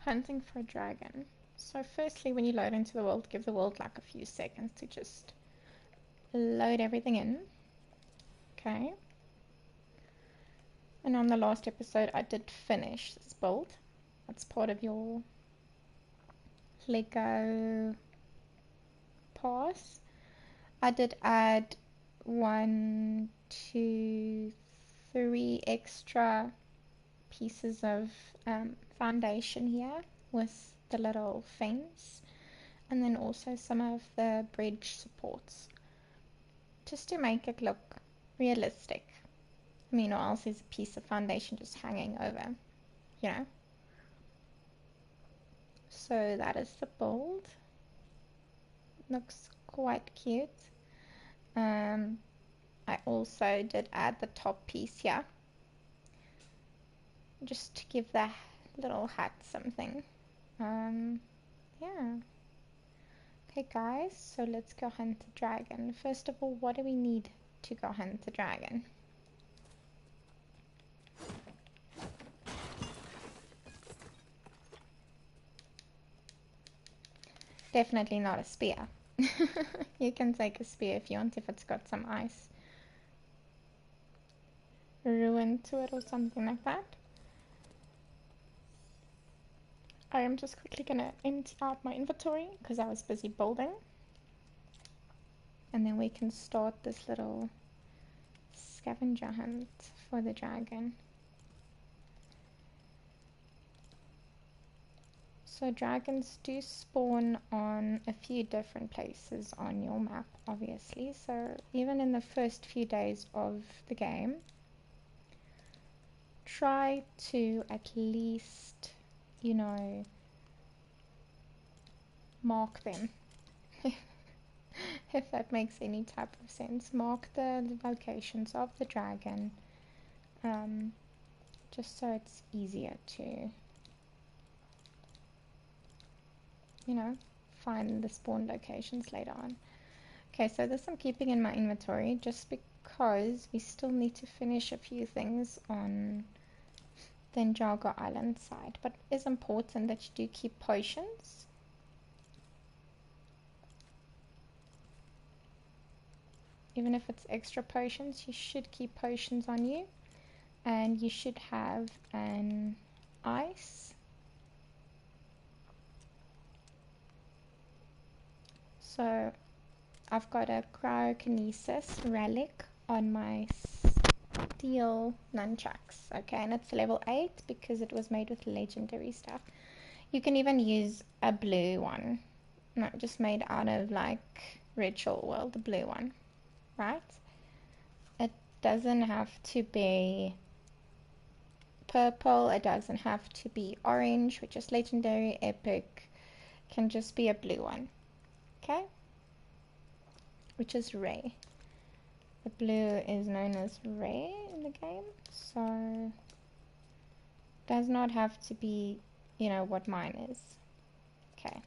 hunting for a dragon. So firstly, when you load into the world, give the world like a few seconds to just load everything in. Okay. And on the last episode, I did finish this build. That's part of your Lego pass. I did add 1, 2, 3 extra pieces of foundation here with the little fence, and then also some of the bridge supports, just to make it look realistic. I mean, or else there's a piece of foundation just hanging over, you know. So that is the build. Looks quite cute. I also did add the top piece here, just to give the little hat something. Yeah. Okay, guys, so let's go hunt the dragon. First of all, what do we need to go hunt the dragon? Definitely not a spear. You can take a spear if you want, if it's got some ice ruined to it or something like that. I am just quickly gonna empty out my inventory because I was busy building. And then we can start this little scavenger hunt for the dragon. So dragons do spawn on a few different places on your map, obviously. So even in the first few days of the game, try to at least, you know, mark them. If that makes any type of sense. Mark the locations of the dragon, just so it's easier to, you know, find the spawn locations later on. Okay, so this I'm keeping in my inventory just because we still need to finish a few things on the Ninjago Island side, but it is important that you do keep potions. Even if it's extra potions, you should keep potions on you, and you should have an ice. So I've got a cryokinesis relic on my steel nunchucks, okay, and it's level 8 because it was made with legendary stuff. You can even use a blue one, not just made out of like ritual world, the blue one, right? It doesn't have to be purple, it doesn't have to be orange, which is legendary, epic. It can just be a blue one, okay, which is rare. The blue is known as rare in the game, so does not have to be, you know, what mine is. Okay.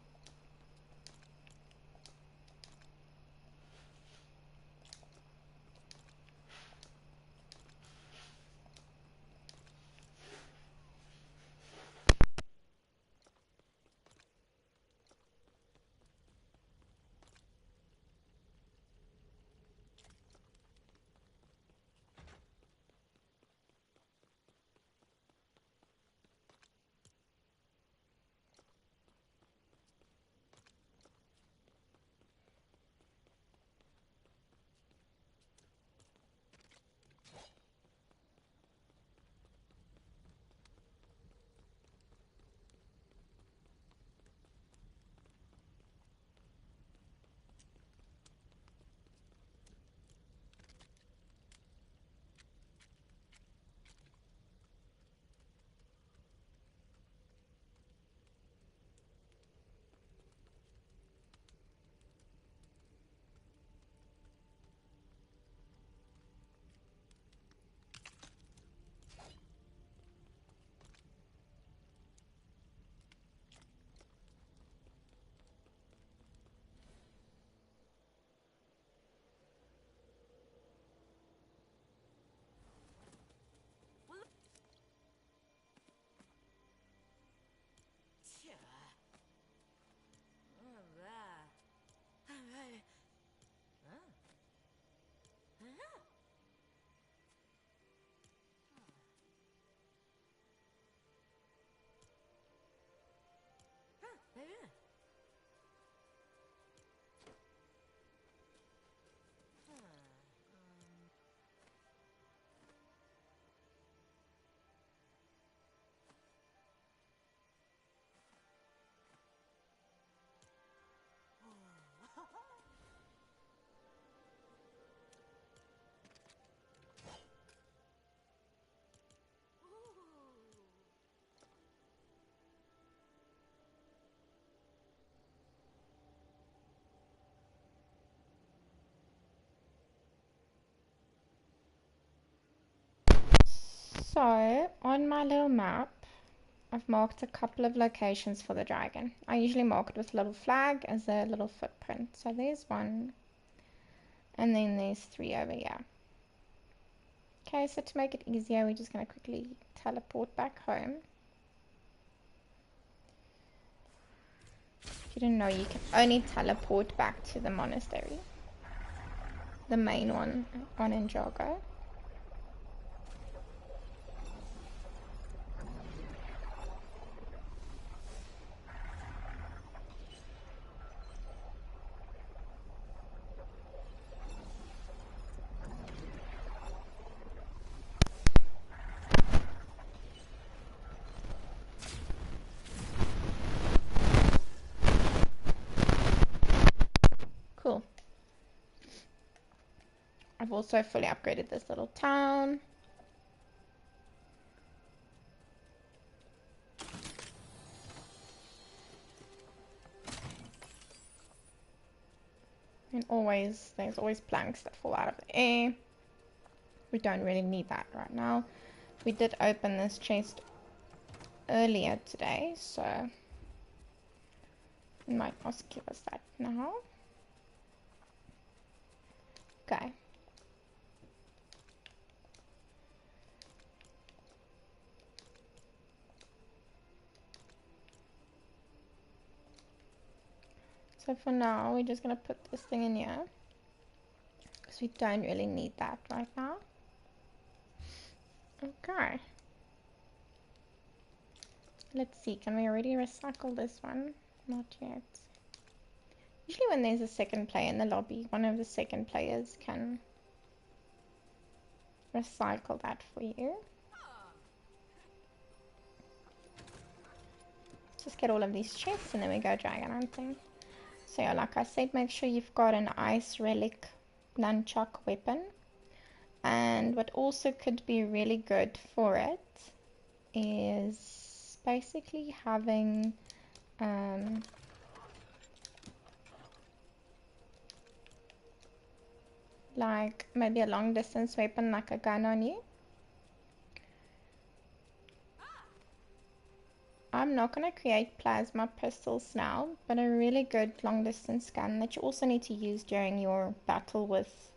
So, on my little map, I've marked a couple of locations for the dragon. I usually mark it with a little flag as a little footprint. So there's one, and then there's 3 over here. Okay, so to make it easier, we're just going to quickly teleport back home. If you didn't know, you can only teleport back to the monastery. The main one in Jago. Cool. I've also fully upgraded this little town. And there's always planks that fall out of the air. We don't really need that right now. We did open this chest earlier today, so it might also give us that now. Okay. So for now, we're just going to put this thing in here, because we don't really need that right now. Okay. Let's see, can we already recycle this one? Not yet. Usually when there's a second player in the lobby, one of the second players can recycle that for you. Just get all of these chests and then we go dragon hunting. So yeah, like I said, make sure you've got an ice relic nunchuck weapon. And what also could be really good for it is basically having like maybe a long distance weapon like a gun on you. I'm not going to create plasma pistols now, but a really good long distance gun that you also need to use during your battle with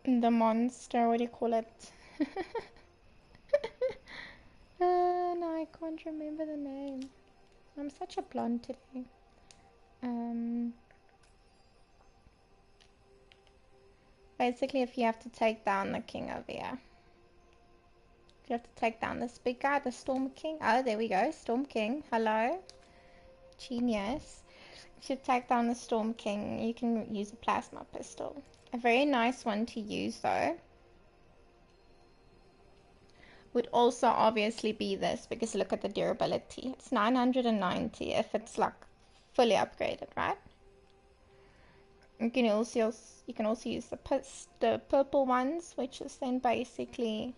the monster, what do you call it? No, I can't remember the name. I'm such a blonde today. Basically, if you have to take down the king over here. You have to take down this big guy, the Storm King. Oh, there we go. Storm King. Hello. Genius. If you take down the Storm King, you can use a plasma pistol. A very nice one to use, though, would also obviously be this, because look at the durability. It's 990 if it's like fully upgraded, right? You can also use the purple ones, which is then basically,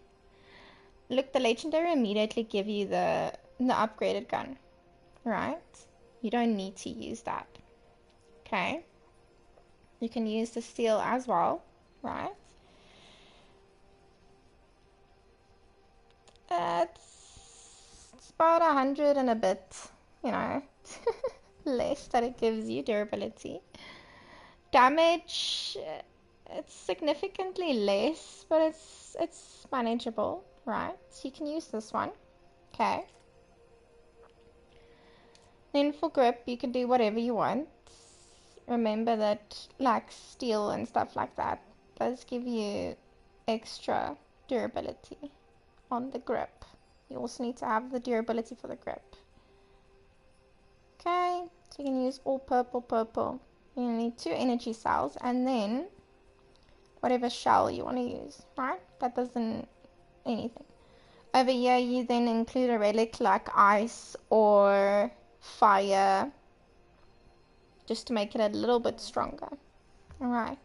look, the legendary immediately give you the upgraded gun, right? You don't need to use that. Okay. You can use the steel as well, right? It's about 100 and a bit, you know, less that it gives you durability. Damage, it's significantly less, but it's manageable, right? So you can use this one. Okay. Then for grip, you can do whatever you want. Remember that, like steel and stuff like that does give you extra durability on the grip. You also need to have the durability for the grip. Okay, so you can use all purple. You need 2 energy cells and then whatever shell you want to use, right? That doesn't anything. Over here, you then include a relic like ice or fire, just to make it a little bit stronger. Alright.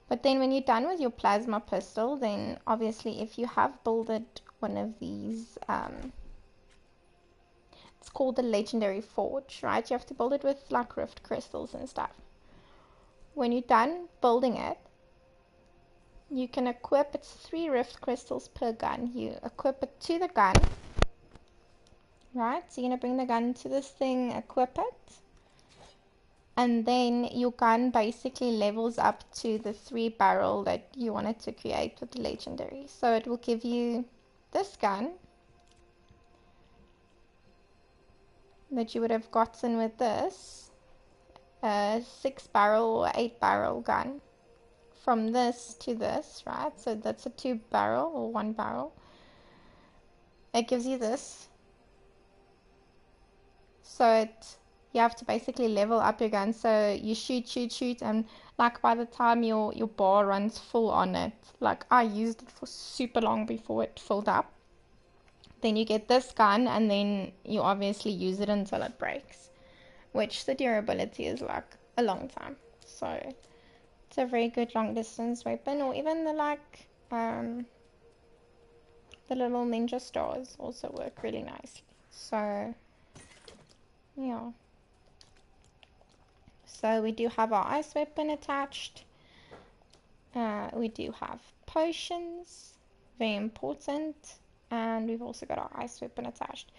But then when you're done with your plasma pistol, then obviously if you have builded one of these, it's called the legendary forge, right? You have to build it with like rift crystals and stuff. When you're done building it, you can equip, it's 3 rift crystals per gun. You equip it to the gun, right? So you're going to bring the gun to this thing, equip it, and then your gun basically levels up to the 3 barrel that you wanted to create with the legendary. So it will give you this gun that you would have gotten with this 6 barrel or 8 barrel gun. From this to this, right? So that's a 2 barrel or 1 barrel. It gives you this. So you have to basically level up your gun. So you shoot, and like by the time your bar runs full on it, like I used it for super long before it filled up. Then you get this gun, and then you obviously use it until it breaks, which the durability is like a long time. So it's a very good long distance weapon, or even the the little ninja stars also work really nicely. So yeah. So we do have our ice weapon attached. We do have potions, very important, and we've also got our ice weapon attached.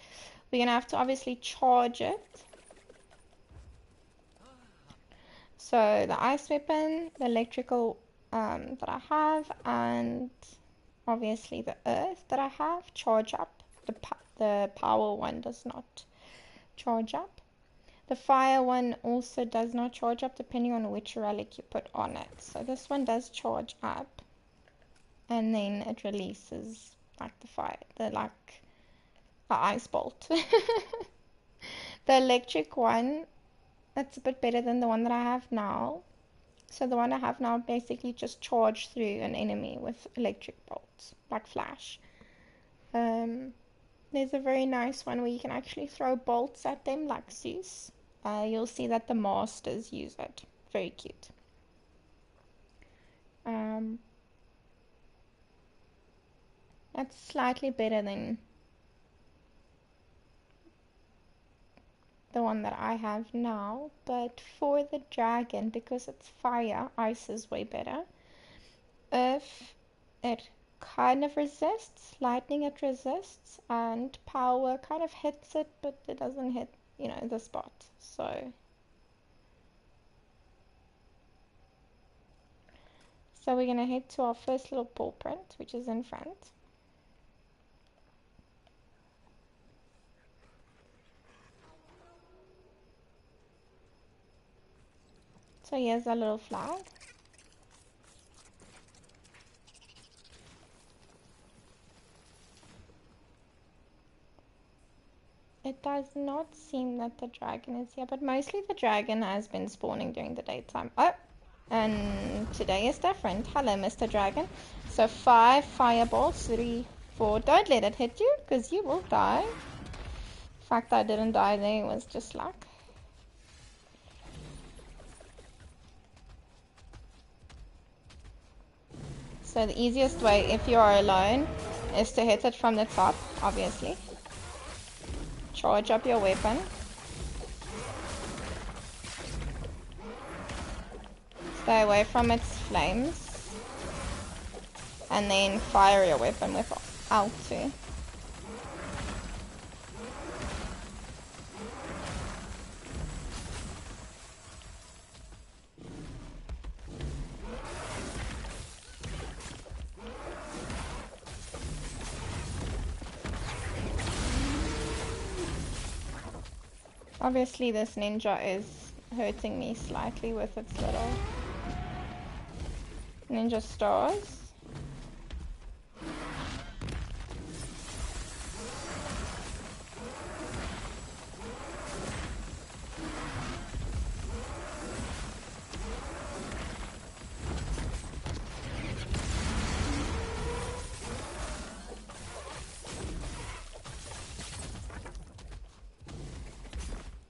We're gonna have to obviously charge it. So the ice weapon, the electrical that I have, and obviously the earth that I have charge up. The power one does not charge up. The fire one also does not charge up depending on which relic you put on it. So this one does charge up, and then it releases like the ice bolt. The electric one, that's a bit better than the one that I have now. So the one I have now basically just charge through an enemy with electric bolts, like flash. There's a very nice one where you can actually throw bolts at them like Zeus. You'll see that the masters use it. Very cute. That's slightly better than the one that I have now, but for the dragon, because it's fire, ice is way better. Earth, it kind of resists. Lightning, it resists, and power kind of hits it, but it doesn't hit, the spot. So we're gonna head to our first little paw print, which is in front. So here's our little flag. It does not seem that the dragon is here, but mostly the dragon has been spawning during the daytime. Oh, and today is different. Hello, Mr. Dragon. So 5 fireballs, 3, 4. Don't let it hit you, because you will die. The fact that I didn't die there was just luck. So the easiest way, if you are alone, is to hit it from the top, obviously. Charge up your weapon. Stay away from its flames. And then fire your weapon with L2. Obviously this ninja is hurting me slightly with its little ninja stars.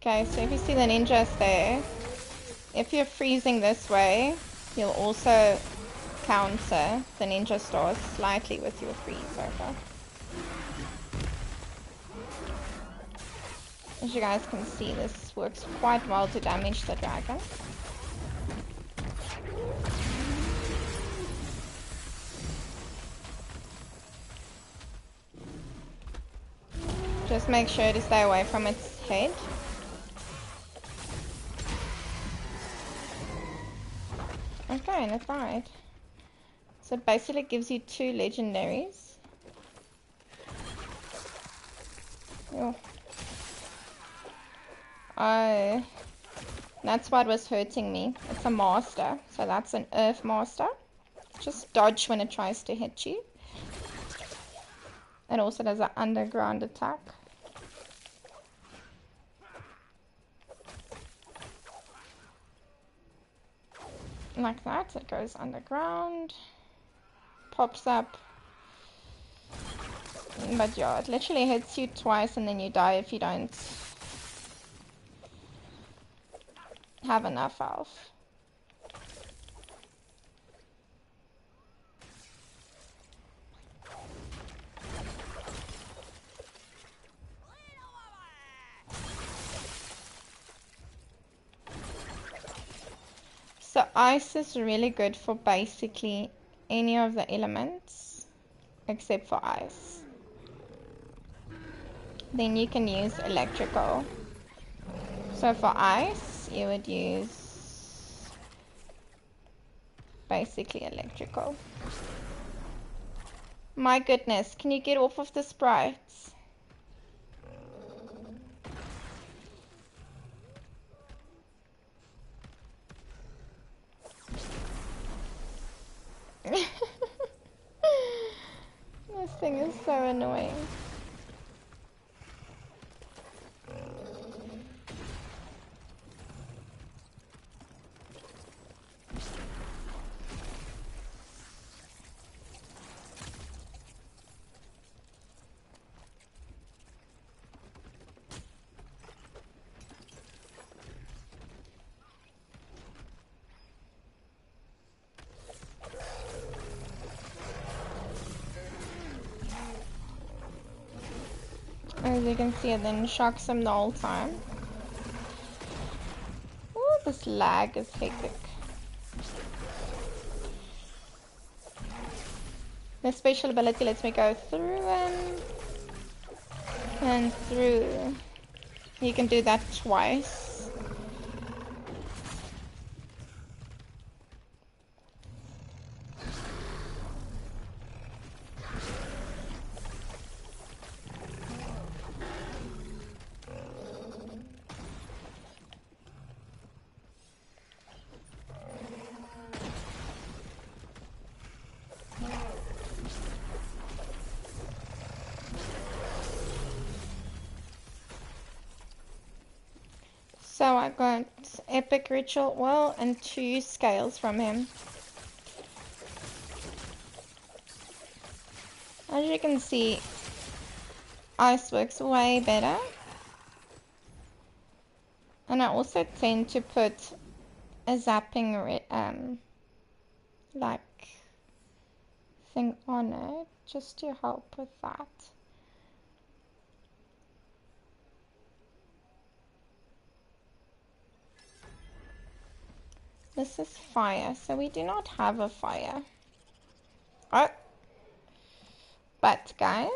Okay, so if you see the ninjas there, if you're freezing this way, you'll also counter the ninja stars slightly with your freeze over. As you guys can see, this works quite well to damage the dragon. Just make sure to stay away from its head. Okay, and it died. So it basically gives you 2 legendaries. Oh. That's what was hurting me. It's a master. So that's an earth master. Just dodge when it tries to hit you. It also does an underground attack. Like that, it goes underground. Pops up. But yeah, it literally hits you twice and then you die if you don't have enough health. So ice is really good for basically any of the elements except for ice. Then you can use electrical. So for ice, you would use basically electrical. My goodness, can you get off of the sprites? This thing is so annoying. As you can see, it then shocks him the whole time. Ooh, this lag is hectic. The special ability lets me go through and through. You can do that twice. So I got epic ritual well and 2 scales from him. As you can see, ice works way better. And I also tend to put a zapping like thing on it just to help with that. This is fire, so we do not have a fire. Oh, but guys,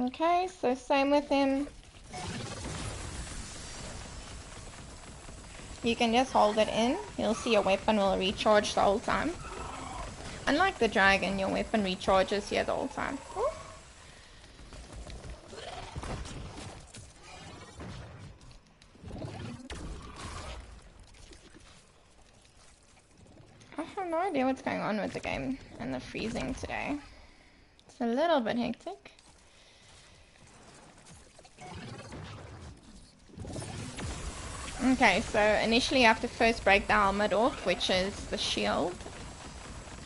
okay, so same with him. You can just hold it in. You'll see your weapon will recharge the whole time. Unlike the dragon, your weapon recharges here the whole time. Ooh. I have no idea what's going on with the game and the freezing today. It's a little bit hectic. Okay, so initially you have to first break the helmet off, which is the shield.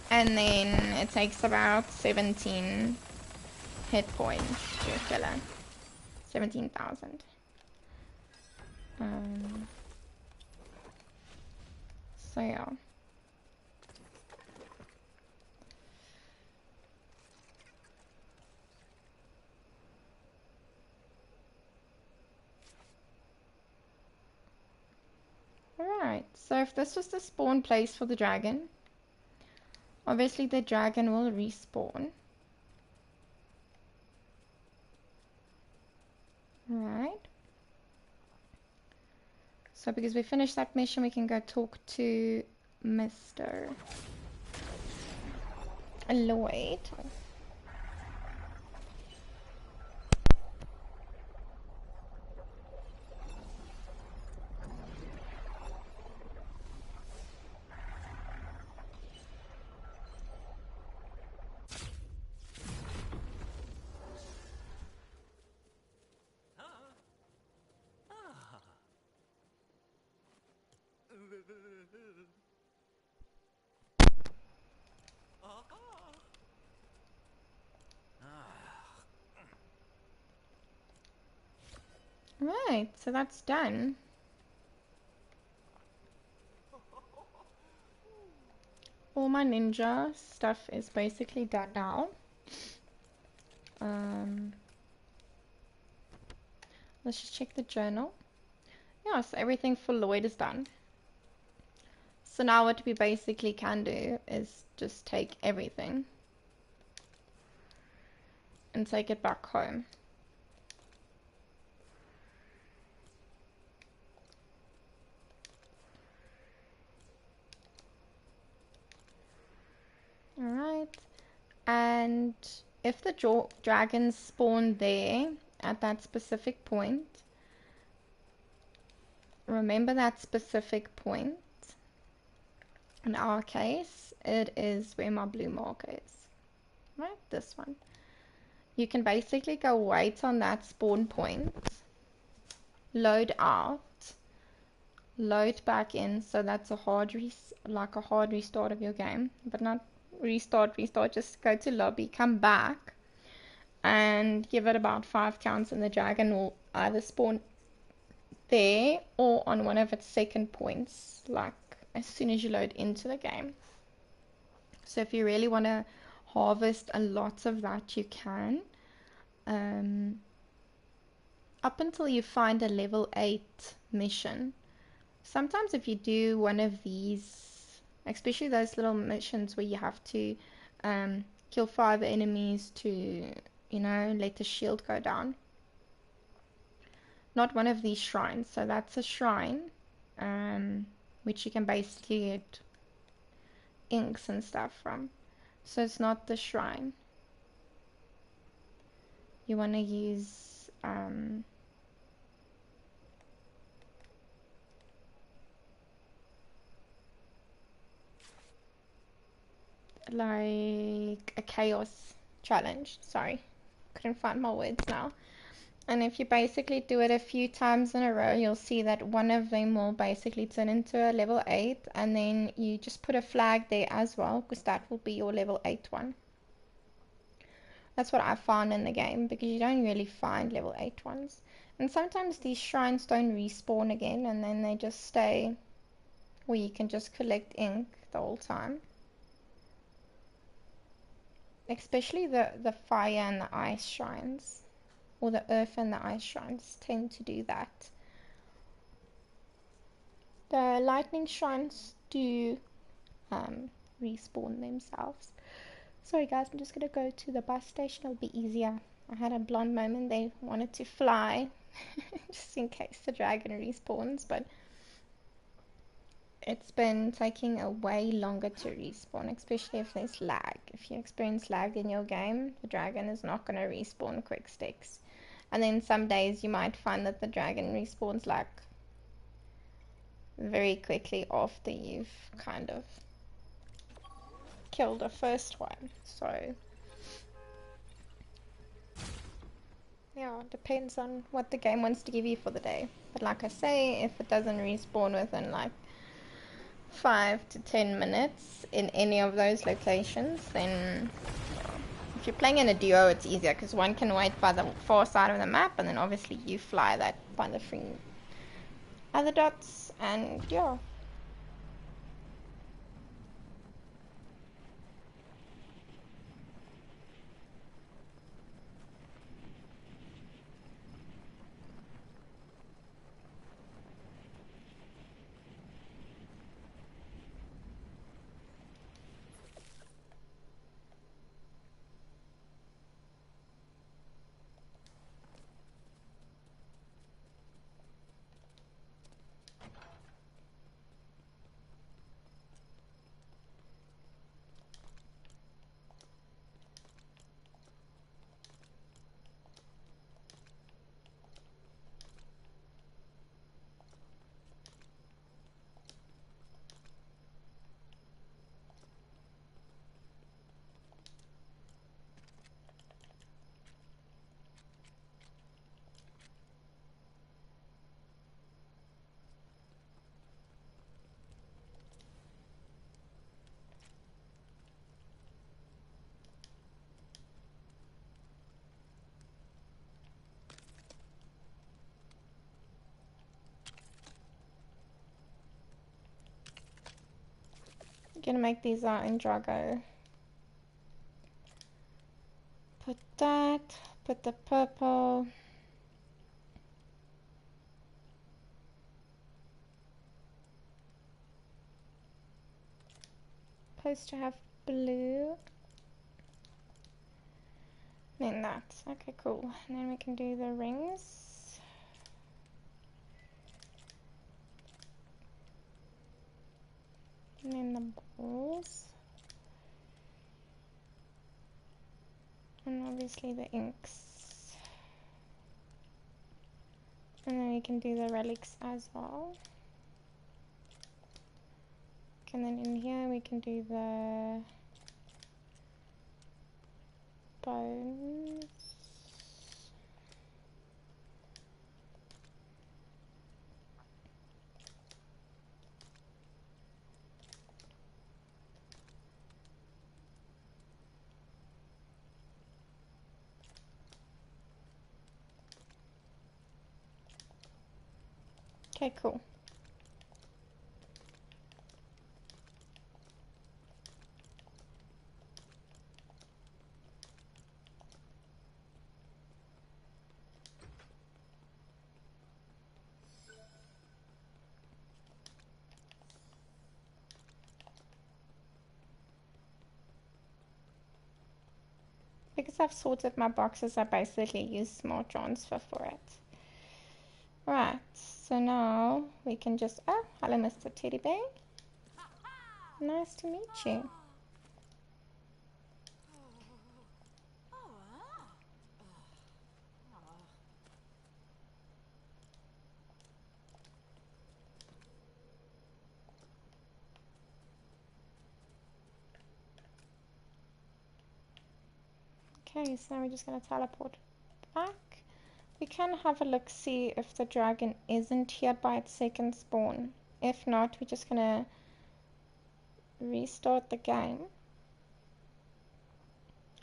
And then it takes about 17 hit points to kill it. 17,000. So yeah. Alright, so if this was the spawn place for the dragon, obviously the dragon will respawn. Alright. So because we finished that mission, we can go talk to Mr. Lloyd. Right, so that's done. All my ninja stuff is basically done now. Let's just check the journal. Yeah, so everything for Lloyd is done. So now what we basically can do is just take everything and take it back home. Alright, and if the dragons spawn there at that specific point, remember that specific point. In our case, it is where my blue mark is. Right, this one. You can basically go wait on that spawn point, load out, load back in, so that's a hard restart of your game, but not restart, just go to lobby, come back, and give it about 5 counts, and the dragon will either spawn there or on one of its second points, like as soon as you load into the game. So if you really want to harvest a lot of that, you can. Up until you find a level 8 mission. Sometimes if you do one of these, especially those little missions where you have to kill 5 enemies to, let the shield go down. Not one of these shrines. So that's a shrine, which you can basically get inks and stuff from. So it's not the shrine. You want to use like a chaos challenge. Sorry, couldn't find my words now. And if you basically do it a few times in a row, you'll see that one of them will basically turn into a level 8, and then you just put a flag there as well, because that will be your level 8 one. That's what I found in the game, because you don't really find level 8 ones. And sometimes these shrines don't respawn again, and then they just stay where you can just collect ink the whole time. Especially the fire and the ice shrines, or the earth and the ice shrines tend to do that. The lightning shrines do respawn themselves. Sorry guys, I'm just gonna go to the bus station, it'll be easier. I had a blonde moment, they wanted to fly just in case the dragon respawns, but it's been taking a way longer to respawn, especially if there's lag. If you experience lag in your game, the dragon is not going to respawn quick sticks. And then some days you might find that the dragon respawns like very quickly after you've kind of killed the first one. So yeah, it depends on what the game wants to give you for the day. But like I say, if it doesn't respawn within like 5 to 10 minutes in any of those locations, then if you're playing in a duo, it's easier because one can wait by the far side of the map, and then obviously you fly that by the free other dots, and yeah. Gonna make these out in Drago. Put that, put the purple. Supposed to have blue. Then that. Okay, cool. And then we can do the rings. And then the balls. And obviously the inks. And then we can do the relics as well. And then in here we can do the bones. Okay, cool. Because I've sorted my boxes, I basically use smart transfer for it. Right, so now we can just, oh, hello Mr. Teddy Bear. Nice to meet you. Okay, so now we're just going to teleport back. We can have a look, see if the dragon isn't here by its second spawn. If not, we're just going to restart the game.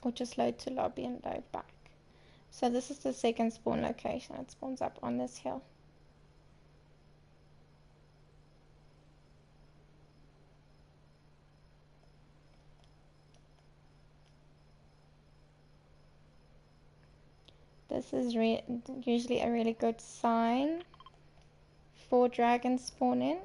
Or just load to lobby and load back. So this is the second spawn location. It spawns up on this hill. This is usually a really good sign for dragons spawning.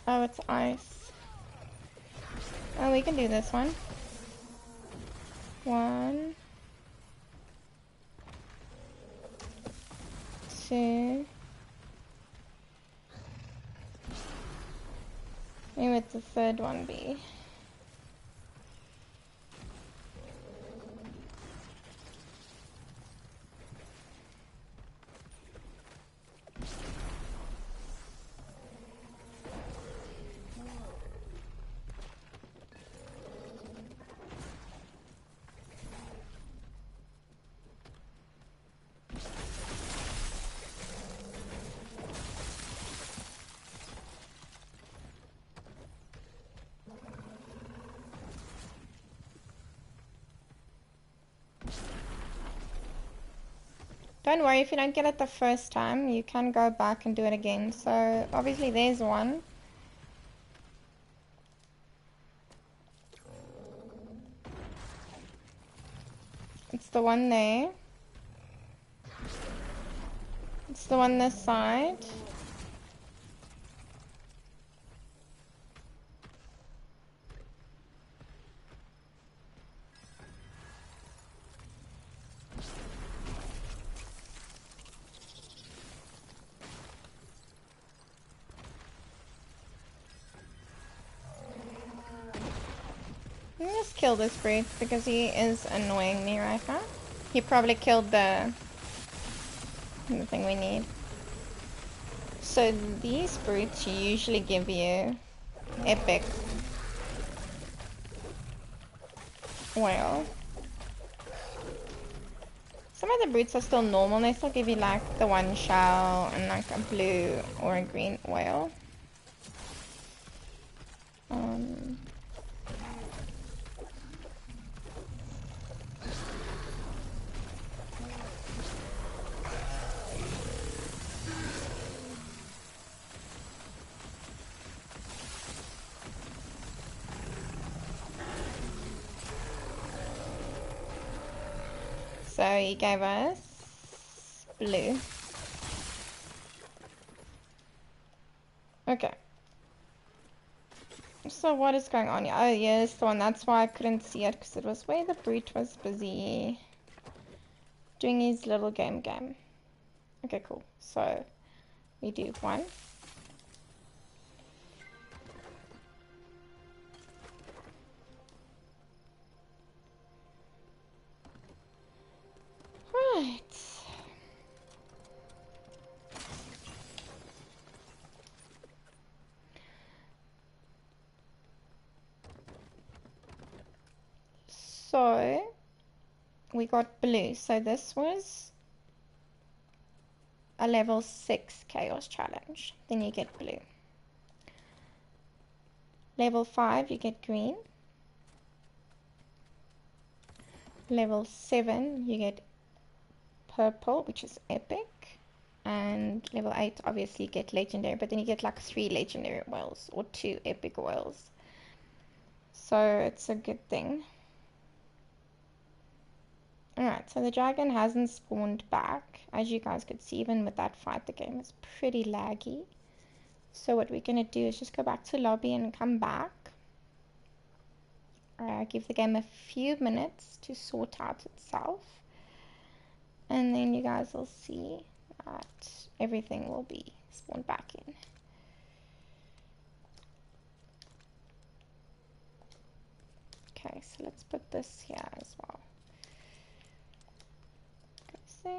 Oh, it's ice. Oh, we can do this one. 1, 2. Where would the third one be? Don't worry if you don't get it the first time, you can go back and do it again. So obviously there's one. It's the one there. It's the one this side. Let me just kill this brute because he is annoying me right now. He probably killed the thing we need. So these brutes usually give you epic oil. Some of the brutes are still normal. They still give you like the one shell and like a blue or a green oil. So he gave us blue. Okay. So what is going on here? Oh, yes, the one. That's why I couldn't see it, because it was where the brute was busy doing his little game. Okay, cool. So we do one. Right. So we got blue. So this was a level 6 chaos challenge. Then you get blue. Level 5 you get green. Level 7 you get purple, which is epic. And level 8 obviously you get legendary, but then you get like 3 legendary oils or 2 epic oils. So it's a good thing. Alright, so the dragon hasn't spawned back. As you guys could see, even with that fight, the game is pretty laggy. So what we're going to do is just go back to lobby and come back. Give the game a few minutes to sort out itself. And then you guys will see that everything will be spawned back in. Okay, so let's put this here as well. See.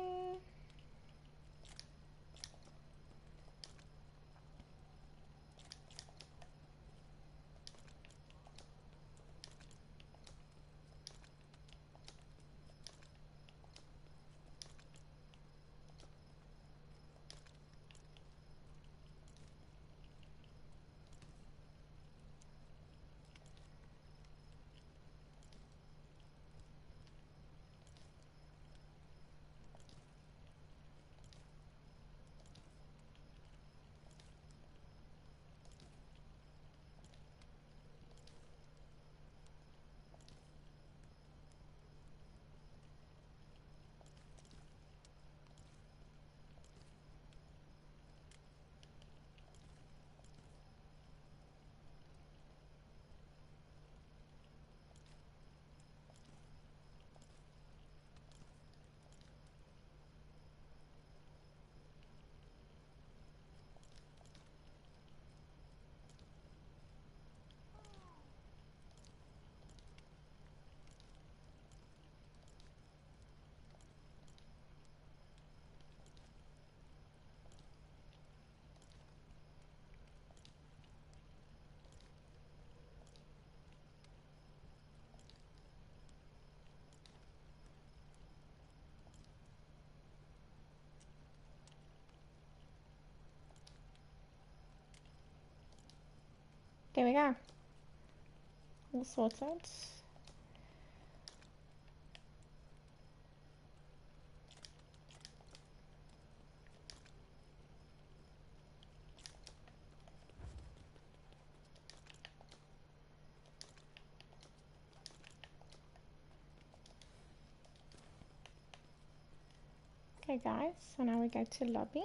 There we go. All sorted. Okay guys, so now we go to lobby.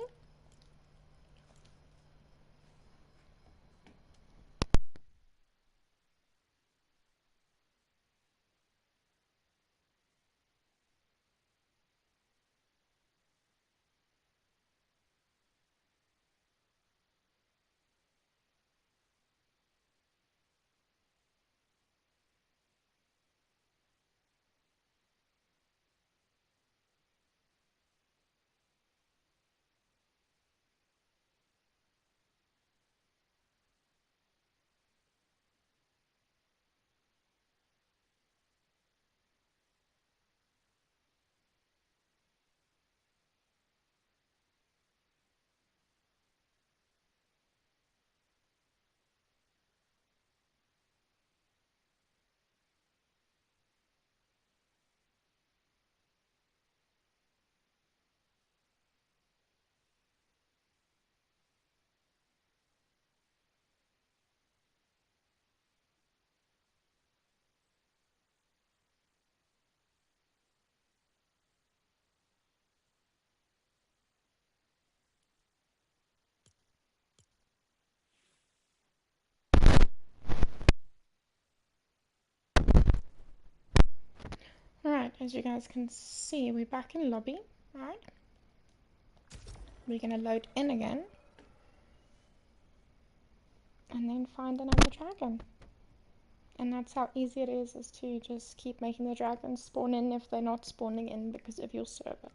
as you guys can see, we're back in lobby, right? We're gonna load in again and then find another dragon. And that's how easy it is to just keep making the dragons spawn in if they're not spawning in because of your server.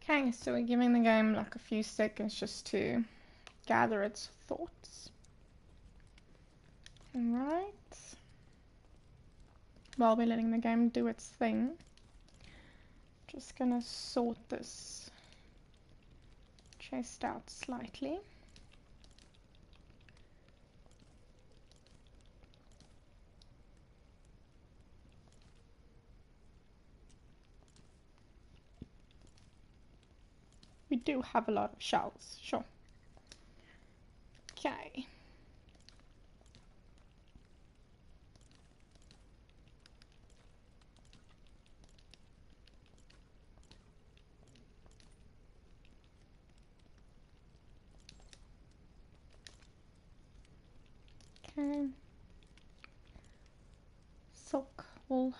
Okay, so we're giving the game like a few seconds just to gather its thoughts. Alright. While we're letting the game do its thing, just gonna sort this chest out slightly. We do have a lot of shells, sure. Okay. Okay. Silk wool.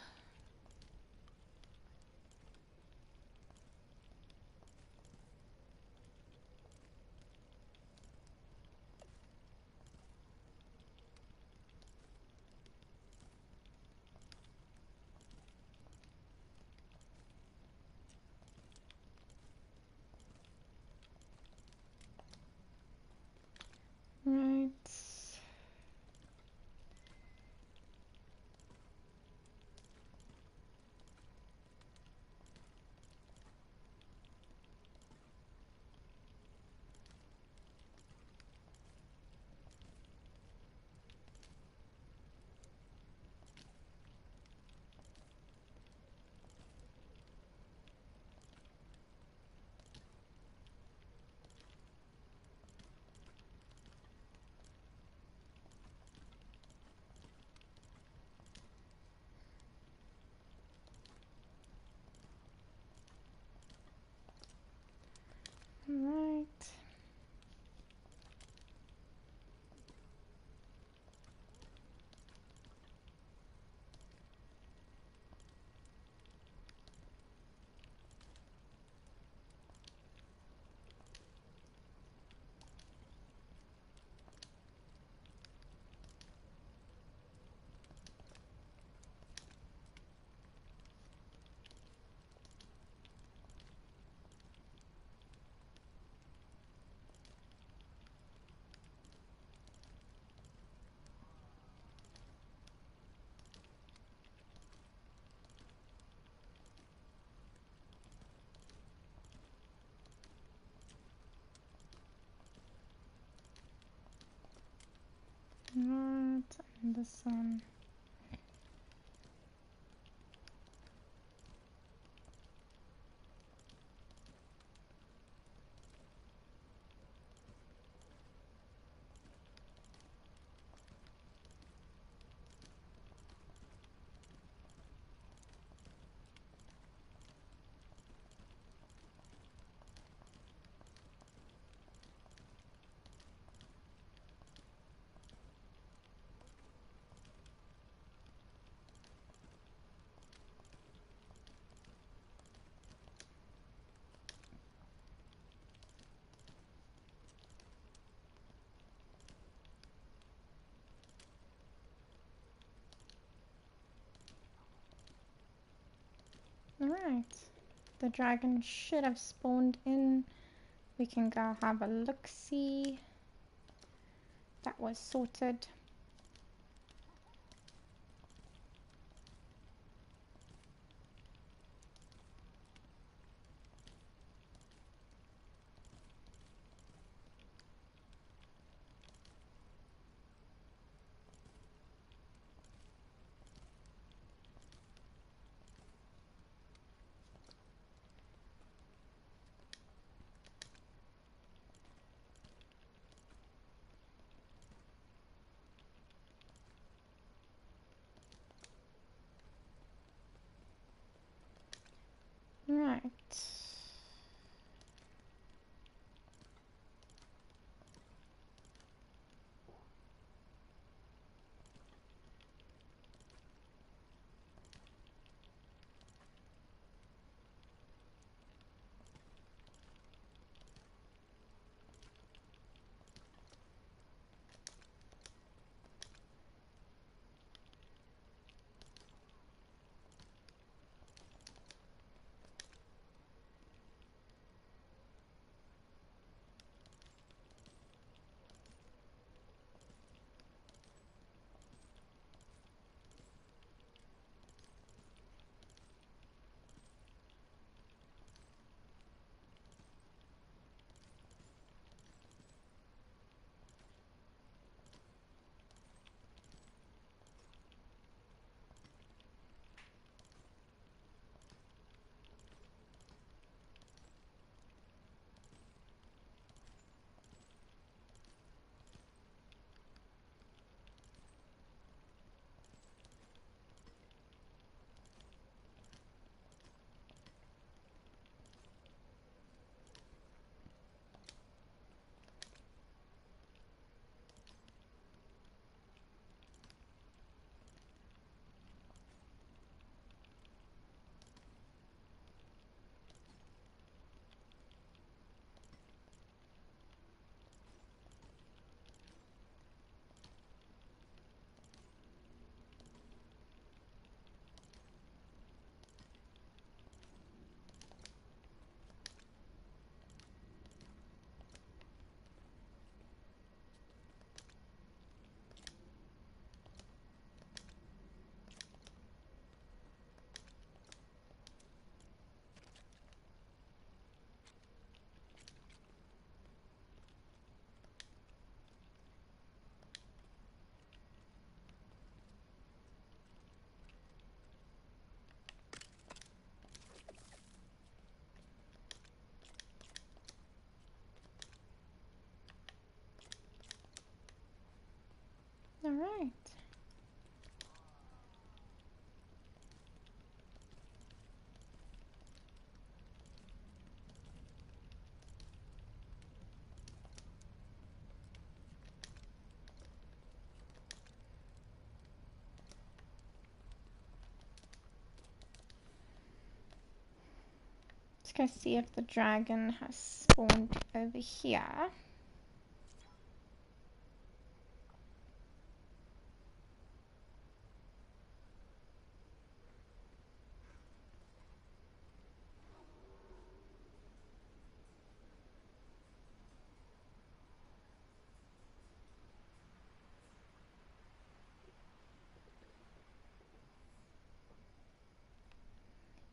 Right. Right. Right. And this one. Alright. The dragon should have spawned in. We can go have a look-see. That was sorted. Right. Alright. Let's go see if the dragon has spawned over here.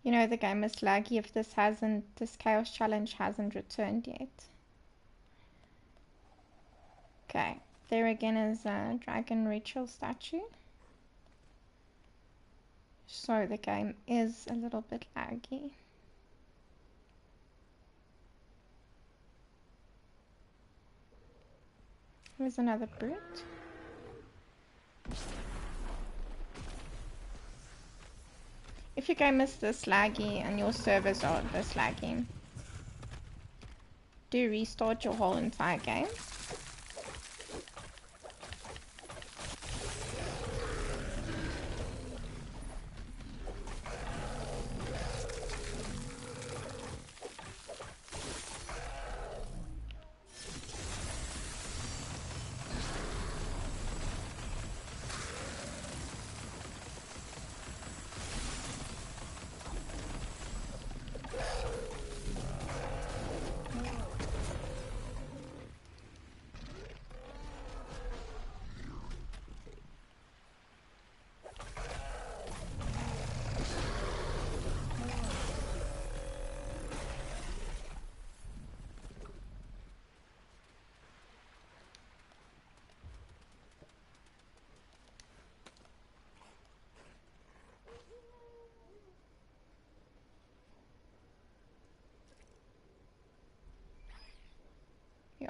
You know the game is laggy if this chaos challenge hasn't returned yet. Okay, there again is a dragon ritual statue. So the game is a little bit laggy. Here's another brute. If your game is this laggy and your servers are this laggy, do restart your whole entire game.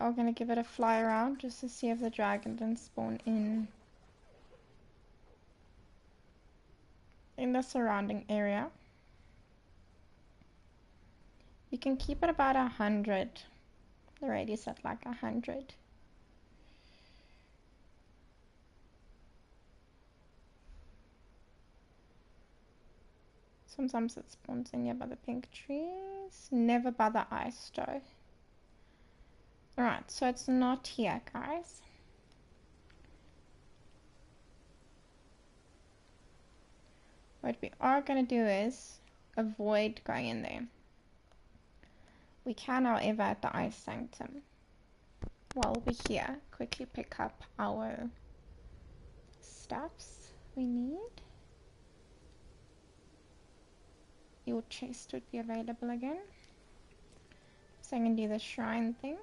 are going to give it a fly around just to see if the dragon didn't spawn in the surrounding area. You can keep it about 100. The radius at like 100. Sometimes it spawns in here by the pink trees. Never by the ice though. Alright, so it's not here, guys. What we are going to do is avoid going in there. We can, however, at the ice sanctum, while we're here, quickly pick up our stuffs we need. Your chest would be available again. So I can do the shrine thing.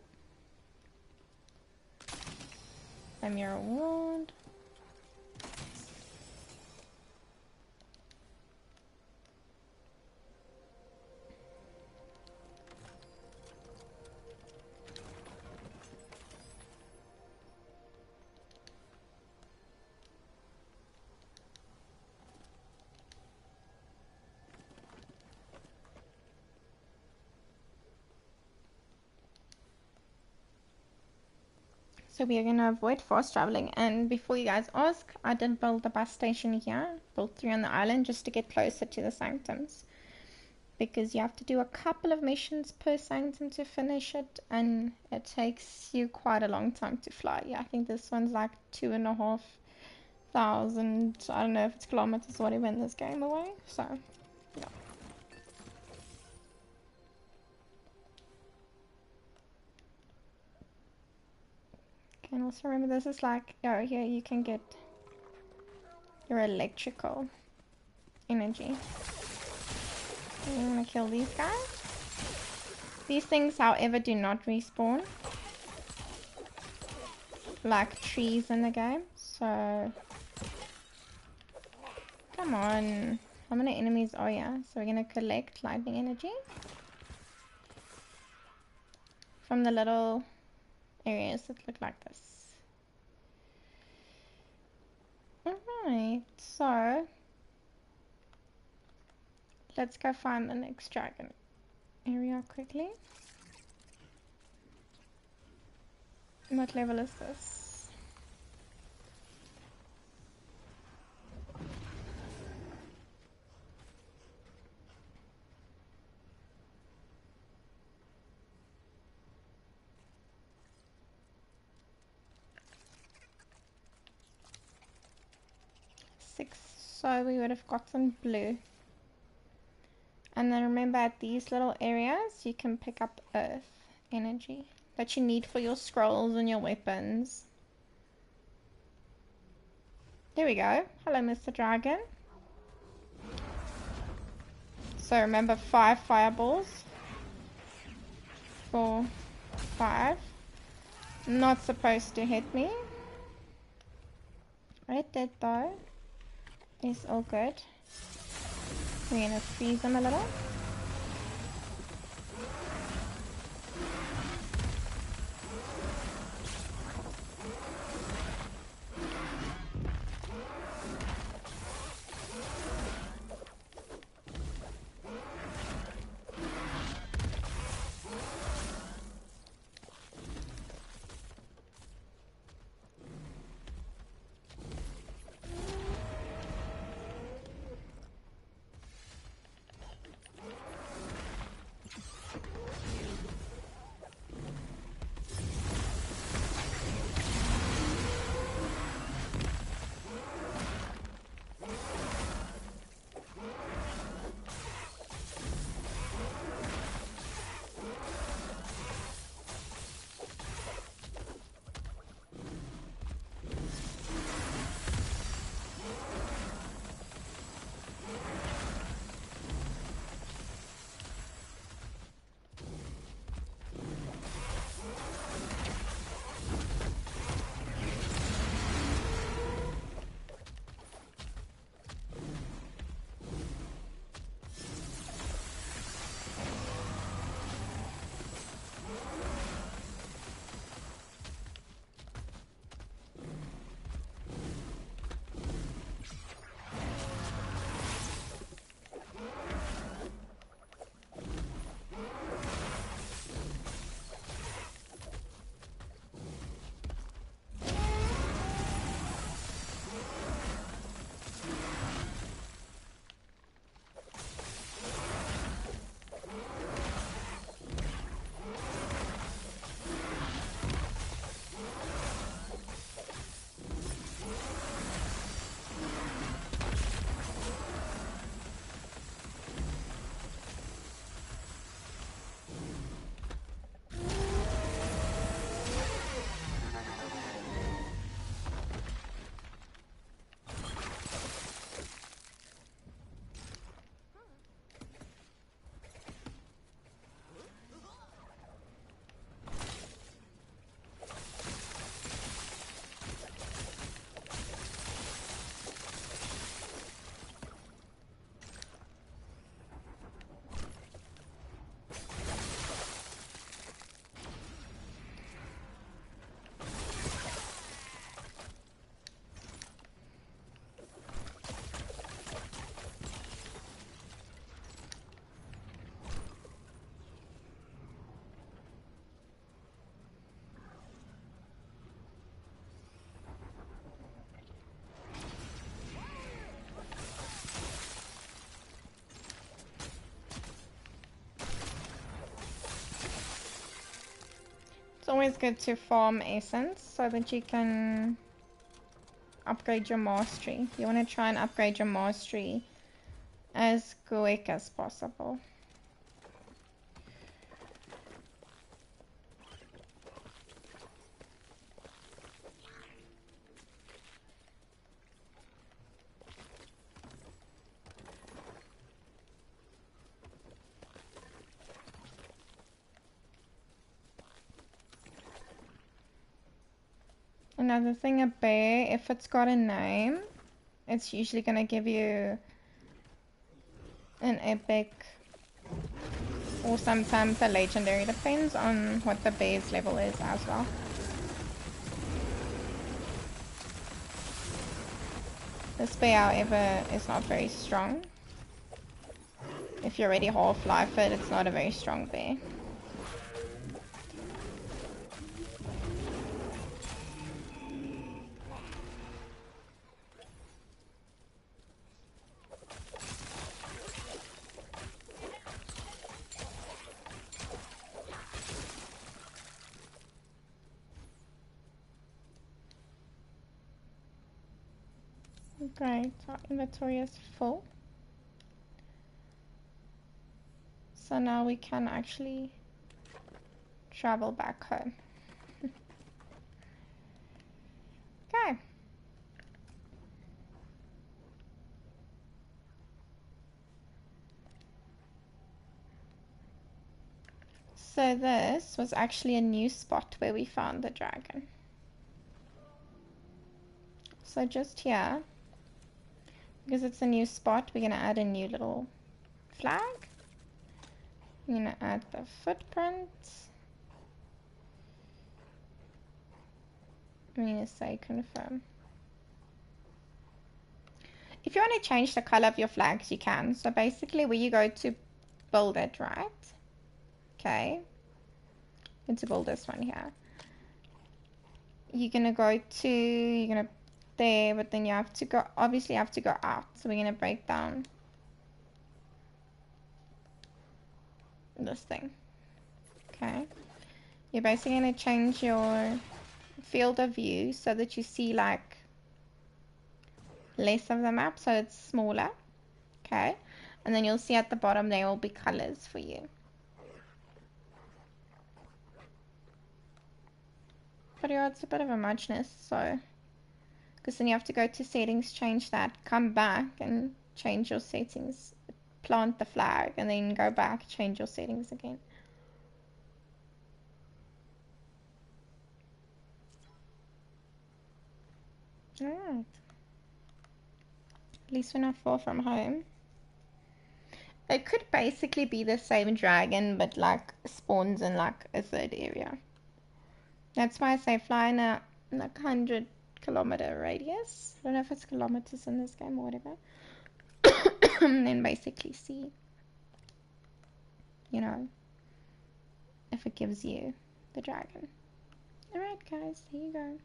A mirror wand. So we are going to avoid fast traveling. And before you guys ask, I did build a bus station here. Built 3 on the island just to get closer to the sanctums. Because you have to do a couple of missions per sanctum to finish it. And it takes you quite a long time to fly. Yeah, I think this one's like 2,500. I don't know if it's kilometers or whatever in this game away. So, yeah. And also remember, this is like, oh, here you can get your electrical energy. I'm gonna kill these guys. These things, however, do not respawn like trees in the game. So, come on. How many enemies are here? So we're gonna collect lightning energy from the little areas that look like this. Alright, so let's go find the next dragon area quickly. What level is this? So we would have gotten blue. And then remember, at these little areas you can pick up earth energy that you need for your scrolls and your weapons. There we go. Hello, Mr. Dragon. So remember, 5 fireballs. 4, 5. Not supposed to hit me. It did though. It's all good. We're gonna freeze them a little. always good to farm essence so that you can upgrade your mastery. You want to try and upgrade your mastery as quick as possible. Another thing, a bear, if it's got a name, it's usually going to give you an epic or sometimes a legendary. Depends on what the bear's level is as well. This bear, however, is not very strong. If you already half-life it, it's not a very strong bear. Great, our inventory is full. So now we can actually travel back home. Okay. So this was actually a new spot where we found the dragon. So just here, because it's a new spot, we're going to add a new little flag. I'm going to add the footprint. I'm going to say confirm. If you want to change the color of your flags, you can. So basically where you go to build it, right? Okay. And to build this one here. You're going to go to, you're going to there, but then you have to go, obviously you have to go out. So we're going to break down this thing. Okay. You're basically going to change your field of view so that you see like less of the map, so it's smaller. Okay. And then you'll see at the bottom there will be colors for you. But yeah, it's a bit of a muchness, so because then you have to go to settings, change that, come back and change your settings, plant the flag, and then go back, change your settings again. Alright. At least we're not far from home. It could basically be the same dragon, but like spawns in like a third area. That's why I say fly in a like 100-kilometer radius. I don't know if it's kilometers in this game or whatever. And then basically see, you know, if it gives you the dragon. Alright guys, here you go.